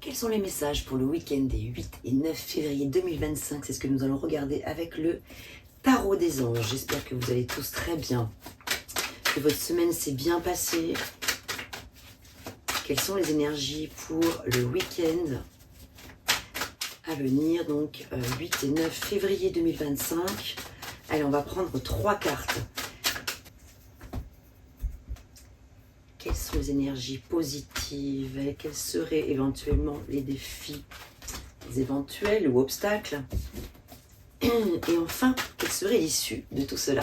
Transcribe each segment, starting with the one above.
Quels sont les messages pour le week-end des 8 et 9 février 2025? C'est ce que nous allons regarder avec le tarot des anges. J'espère que vous allez tous très bien, que votre semaine s'est bien passée. Quelles sont les énergies pour le week-end à venir, donc 8 et 9 février 2025. Allez, on va prendre 3 cartes. Quelles sont les énergies positives et quels seraient éventuellement les défis éventuels ou obstacles? Et enfin, quelle serait l'issue de tout cela?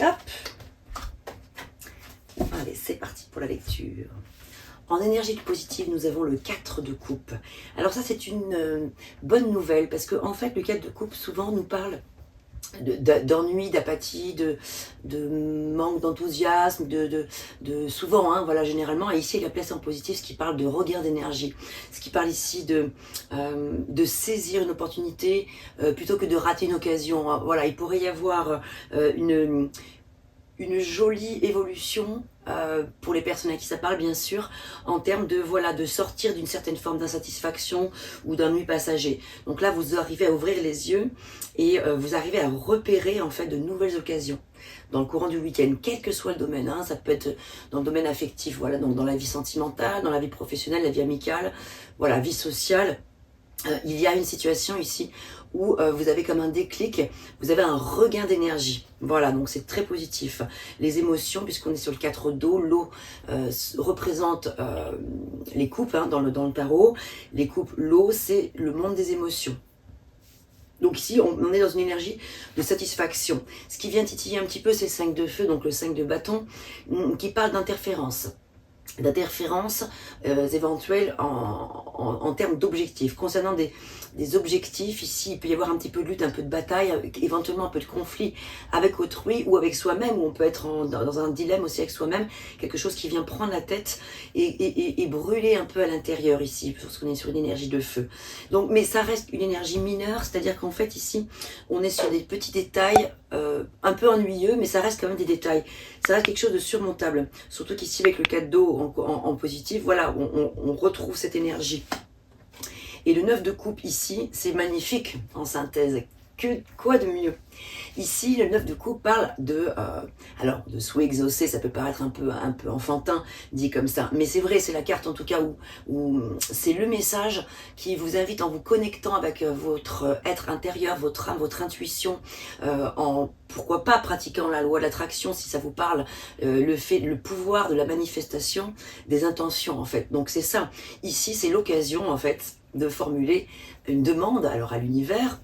Hop! Allez, c'est parti pour la lecture. En énergie positive, nous avons le 4 de coupe. Alors ça, c'est une bonne nouvelle parce que en fait, le 4 de coupe souvent nous parle d'ennui, d'apathie, de manque d'enthousiasme, souvent, hein, voilà, généralement, et ici il a placé en positif ce qui parle de regain d'énergie, ce qui parle ici de saisir une opportunité plutôt que de rater une occasion. Voilà, il pourrait y avoir une jolie évolution pour les personnes à qui ça parle, bien sûr, en termes de, voilà, de sortir d'une certaine forme d'insatisfaction ou d'ennui passager. Donc là, vous arrivez à ouvrir les yeux et vous arrivez à repérer en fait de nouvelles occasions dans le courant du week-end, quel que soit le domaine, hein. Ça peut être dans le domaine affectif, voilà, donc dans la vie sentimentale, dans la vie professionnelle, la vie amicale, voilà, vie sociale. Il y a une situation ici où vous avez comme un déclic, vous avez un regain d'énergie. Voilà, donc c'est très positif. Les émotions, puisqu'on est sur le 4 d'eau, l'eau représente les coupes hein, dans le tarot. Les coupes, l'eau, c'est le monde des émotions. Donc ici, on est dans une énergie de satisfaction. Ce qui vient titiller un petit peu, c'est le 5 de feu, donc le 5 de bâton, qui parle d'interférence éventuelles en termes d'objectifs. Concernant des objectifs, ici, il peut y avoir un petit peu de lutte, un peu de bataille, éventuellement un peu de conflit avec autrui ou avec soi-même, où on peut être dans un dilemme aussi avec soi-même, quelque chose qui vient prendre la tête et brûler un peu à l'intérieur ici, parce qu'on est sur une énergie de feu. Donc, mais ça reste une énergie mineure, c'est-à-dire qu'en fait, ici, on est sur des petits détails un peu ennuyeux, mais ça reste quand même des détails. Ça reste quelque chose de surmontable. Surtout qu'ici, avec le 4 d'eau en positif, voilà, on retrouve cette énergie. Et le 9 de coupe ici, c'est magnifique en synthèse. Quoi de mieux? Ici, le 9 de coupe parle alors, de souhait exaucé, ça peut paraître un peu enfantin, dit comme ça. Mais c'est vrai, c'est la carte en tout cas où c'est le message qui vous invite en vous connectant avec votre être intérieur, votre âme, votre intuition, pourquoi pas pratiquant la loi de l'attraction si ça vous parle, le pouvoir de la manifestation des intentions en fait. Donc c'est ça. Ici, c'est l'occasion en fait de formuler une demande alors à l'univers,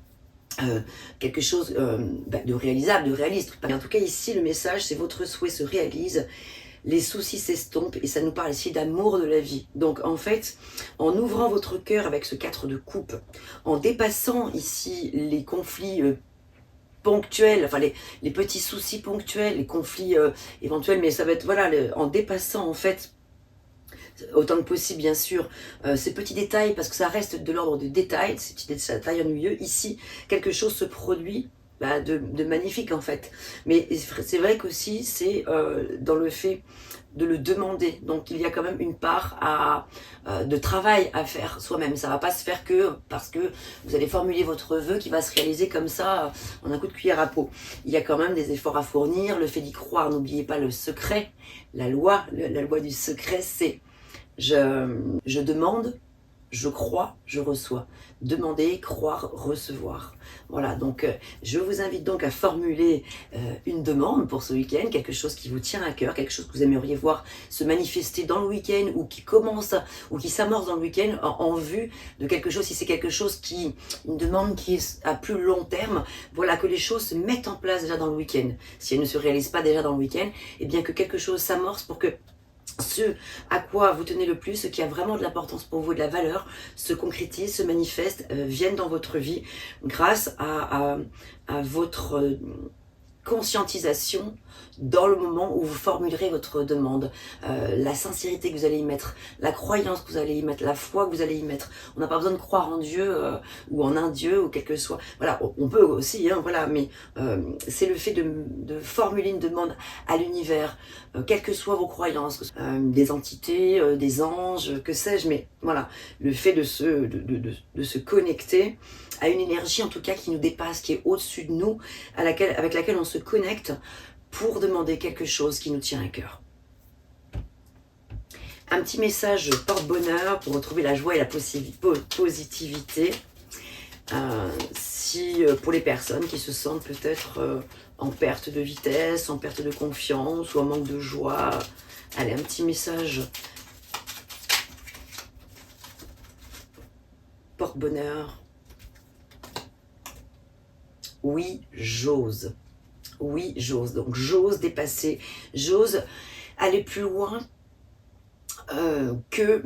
quelque chose de réalisable, de réaliste. En tout cas ici le message c'est votre souhait se réalise, les soucis s'estompent et ça nous parle ici d'amour de la vie. Donc en fait, en ouvrant votre cœur avec ce 4 de coupe, en dépassant ici les conflits ponctuels, enfin les petits soucis ponctuels, les conflits éventuels, mais ça va être voilà, en dépassant en fait autant que possible bien sûr ces petits détails, parce que ça reste de l'ordre des détails, ces petits détails ennuyeux. Ici quelque chose se produit de magnifique en fait, mais c'est vrai qu'aussi c'est dans le fait de le demander, donc il y a quand même une part de travail à faire soi-même. Ça va pas se faire que parce que vous allez formuler votre vœu qui va se réaliser comme ça en un coup de cuillère à peau. Il y a quand même des efforts à fournir, le fait d'y croire. N'oubliez pas le secret, la loi du secret, c'est je demande, je crois, je reçois. Demander, croire, recevoir. Voilà, donc je vous invite donc à formuler une demande pour ce week-end, quelque chose qui vous tient à cœur, quelque chose que vous aimeriez voir se manifester dans le week-end ou qui commence ou qui s'amorce dans le week-end en vue de quelque chose. Si c'est quelque chose une demande qui est à plus long terme, voilà, que les choses se mettent en place déjà dans le week-end. Si elles ne se réalisent pas déjà dans le week-end, eh bien que quelque chose s'amorce pour que ce à quoi vous tenez le plus, ce qui a vraiment de l'importance pour vous, de la valeur, se concrétise, se manifeste, vienne dans votre vie grâce à votre conscientisation dans le moment où vous formulerez votre demande, la sincérité que vous allez y mettre, la croyance que vous allez y mettre, la foi que vous allez y mettre. On n'a pas besoin de croire en Dieu ou en un Dieu ou quel que soit. Voilà, on peut aussi, hein, voilà, mais c'est le fait de formuler une demande à l'univers, quelles que soient vos croyances, des entités, des anges, que sais-je, mais voilà, le fait de se connecter à une énergie en tout cas qui nous dépasse, qui est au-dessus de nous, avec laquelle on se connecte pour demander quelque chose qui nous tient à cœur. Un petit message porte-bonheur pour retrouver la joie et la positivité. Pour les personnes qui se sentent peut-être en perte de vitesse, en perte de confiance ou en manque de joie. Allez, un petit message porte-bonheur. Oui, j'ose. Oui, j'ose. Donc, j'ose dépasser, j'ose aller plus loin que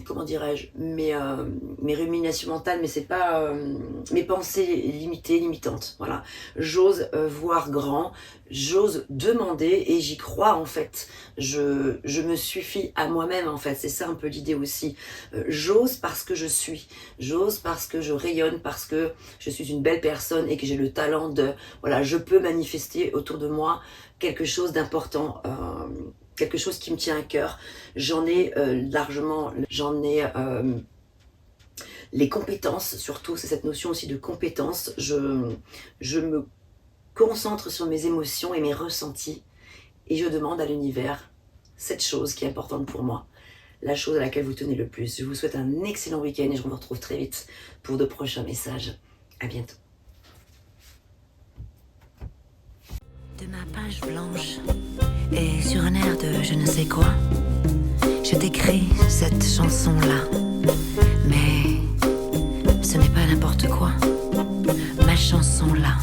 comment dirais-je, mes ruminations mentales, mais c'est pas mes pensées limitées, limitantes. Voilà. J'ose voir grand, j'ose demander et j'y crois en fait. Je me suffis à moi-même en fait. C'est ça un peu l'idée aussi. J'ose parce que je suis. J'ose parce que je rayonne, parce que je suis une belle personne et que j'ai le talent de... Voilà, je peux manifester autour de moi quelque chose d'important. Quelque chose qui me tient à cœur. J'en ai largement, les compétences, surtout, c'est cette notion aussi de compétence. Je me concentre sur mes émotions et mes ressentis et je demande à l'univers cette chose qui est importante pour moi, la chose à laquelle vous tenez le plus. Je vous souhaite un excellent week-end et je vous retrouve très vite pour de prochains messages. À bientôt. De ma page blanche et sur un air de je ne sais quoi, je t'écris cette chanson-là. Mais ce n'est pas n'importe quoi, ma chanson-là.